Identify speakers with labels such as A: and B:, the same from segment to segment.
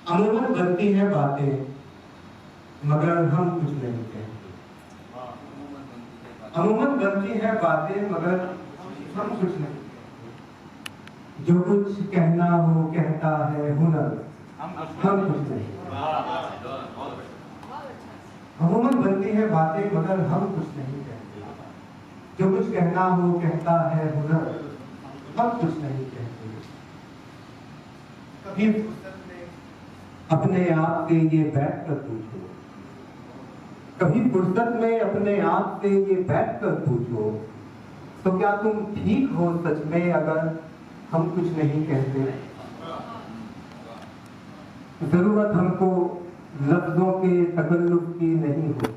A: अमूमन बनती है बातें मगर हम कुछ नहीं कहते। अमूमन बनती है बातें मगर हम कुछ नहीं कहते। जो कुछ कहना हो कहता है हुनर, हम कुछ नहीं। अमूमन बनती है बातें मगर हम कुछ नहीं कहते। जो कुछ कहना हो कहता है हुनर, हम कुछ नहीं कहते। कभी अपने आप से ये बैठ कर पूछो, कभी फुर्सत में अपने आप से ये बैठ कर पूछो, तो क्या तुम ठीक हो सच में अगर हम कुछ नहीं कहते। जरूरत हमको लफ्जों के तकल्लुफ की नहीं होती।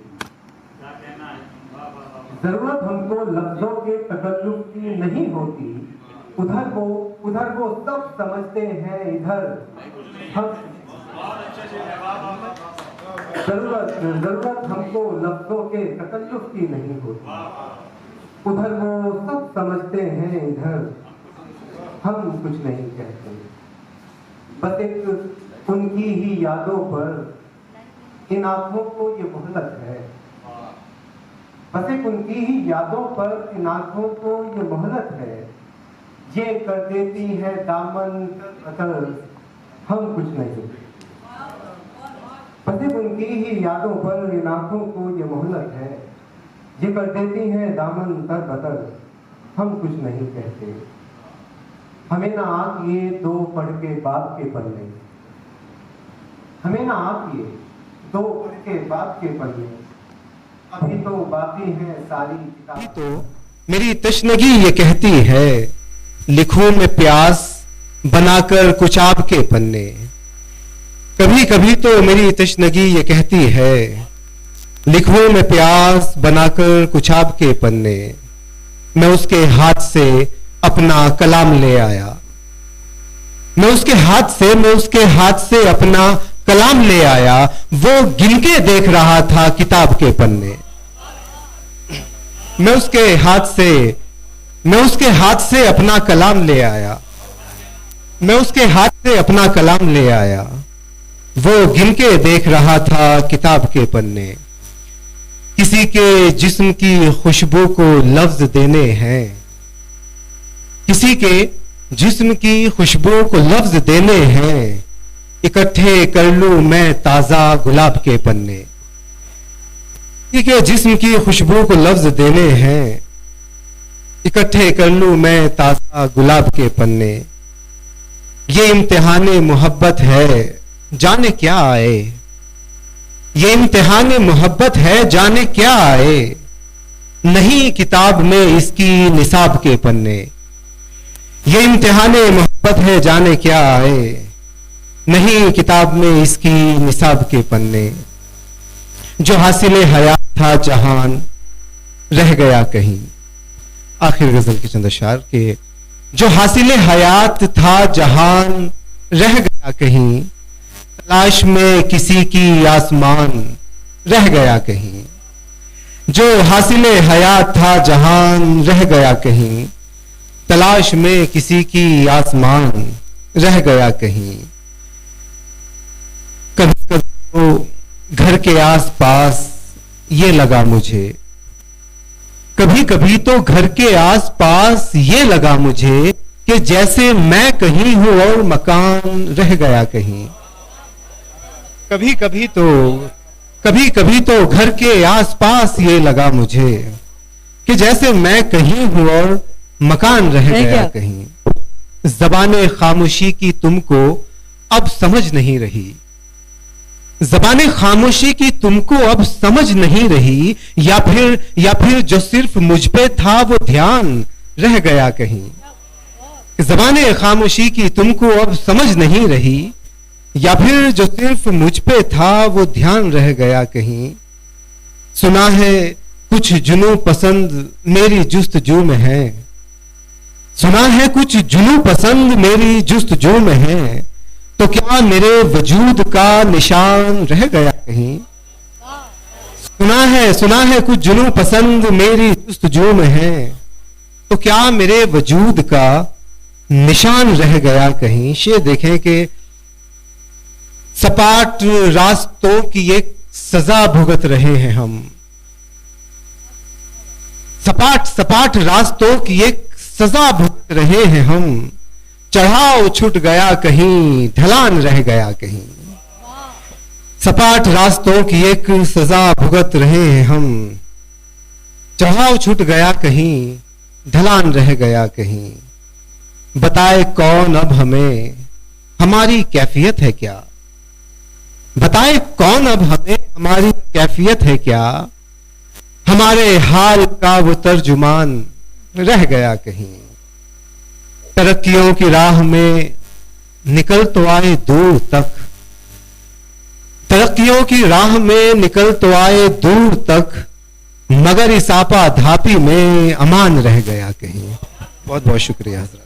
A: जरूरत हमको लफ्जों के तकल्लुफ की नहीं होती। उधर वो सब समझते हैं, इधर हम। जरूरत हमको लफ्जों के तकल्लुफ की नहीं होती। उधर वो सब समझते हैं, इधर हम कुछ नहीं कहते। बस एक उनकी ही यादों पर इन आंखों को ये मोहलत है। बस एक उनकी ही यादों पर इन आंखों को ये मोहलत है। ये कर देती है दामन अतर, हम कुछ नहीं। बस एक उनकी ही यादों पर इन आंखों को ये मोहलत है। ये कर देती है दामन तर बतर, हम कुछ नहीं कहते। हमें ना आंकिए दो पढ़ के बाप के पन्ने, हमें ना आंकिए दो पढ़ के बाप के पन्ने, अभी तो बाकी है सारी किताब।
B: तो मेरी तशनगी ये कहती है, लिखूं मैं प्यास बनाकर कुछ आपके पन्ने। कभी कभी तो मेरी तशनगी ये कहती है, लिखूं मैं प्यास बनाकर कुछ आपके पन्ने। मैं उसके हाथ से अपना कलाम ले आया, मैं उसके हाथ से अपना कलाम ले आया। वो गिन के देख रहा था किताब के पन्ने। मैं उसके हाथ से अपना कलाम ले आया, मैं उसके हाथ से अपना कलाम ले आया। वो गिन के देख रहा था किताब के पन्ने। किसी के जिस्म की खुशबू को लफ्ज देने हैं, किसी के जिस्म की खुशबू को लफ्ज देने हैं। इकट्ठे कर लूं मैं ताजा गुलाब के पन्ने। किसी के जिस्म की खुशबू को लफ्ज देने हैं, इकट्ठे कर लूं मैं ताजा गुलाब के पन्ने। ये इम्तिहाने मोहब्बत है जाने क्या आए, ये इम्तिहाने मोहब्बत है जाने क्या आए। नहीं किताब में इसकी निसाब के पन्ने। ये इम्तिहाने मोहब्बत है जाने क्या आए, नहीं किताब में इसकी निसाब के पन्ने। जो हासिल हयात था जहान रह गया कहीं। आखिर गजल के चंद अशार के, जो हासिल हयात था जहान रह गया कहीं। तलाश में किसी की आसमान रह गया कहीं। जो हासिल हयात था जहान रह गया कहीं। तलाश में किसी की आसमान रह गया कहीं। कभी कभी तो घर के आसपास ये लगा मुझे, कभी कभी तो घर के आसपास ये लगा मुझे कि जैसे मैं कहीं हूं और मकान रह गया कहीं। कभी कभी तो घर के आसपास ये लगा मुझे कि जैसे मैं कहीं हूं और मकान रह गया कहीं। ज़बाने खामोशी की तुमको अब समझ नहीं रही, ज़बाने खामोशी की तुमको अब समझ नहीं रही। या फिर जो सिर्फ मुझ पे था वो ध्यान रह गया कहीं। ज़बाने खामोशी की तुमको अब समझ नहीं रही, या फिर जो सिर्फ मुझ पे था वो ध्यान रह गया कहीं। सुना है कुछ जुनू पसंद मेरी जुस्तजू में है, सुना है कुछ जुनू पसंद मेरी जुस्तजू में है। तो क्या मेरे वजूद का निशान रह गया कहीं। सुना है कुछ जुनू पसंद मेरी जुस्तजू में है। तो क्या मेरे वजूद का निशान रह गया कहीं। ये देखें कि सपाट रास्तों की एक सजा भुगत रहे हैं हम, सपाट सपाट रास्तों की एक सजा भुगत रहे हैं हम। चढ़ाव छूट गया कहीं, ढलान रह गया कहीं। सपाट रास्तों की एक सजा भुगत रहे हैं हम। चढ़ाव छूट गया कहीं, ढलान रह गया कहीं। बताए कौन अब हमें हमारी कैफियत है क्या? बताए कौन अब हमें हमारी कैफियत है क्या? हमारे हाल का वो तर्जुमान रह गया कहीं। तरक्कियों की राह में निकल तो आए दूर तक, तरक्कियों की राह में निकल तो आए दूर तक, मगर इस आपा धापी में अमान रह गया कहीं। बहुत बहुत शुक्रिया हज़रात।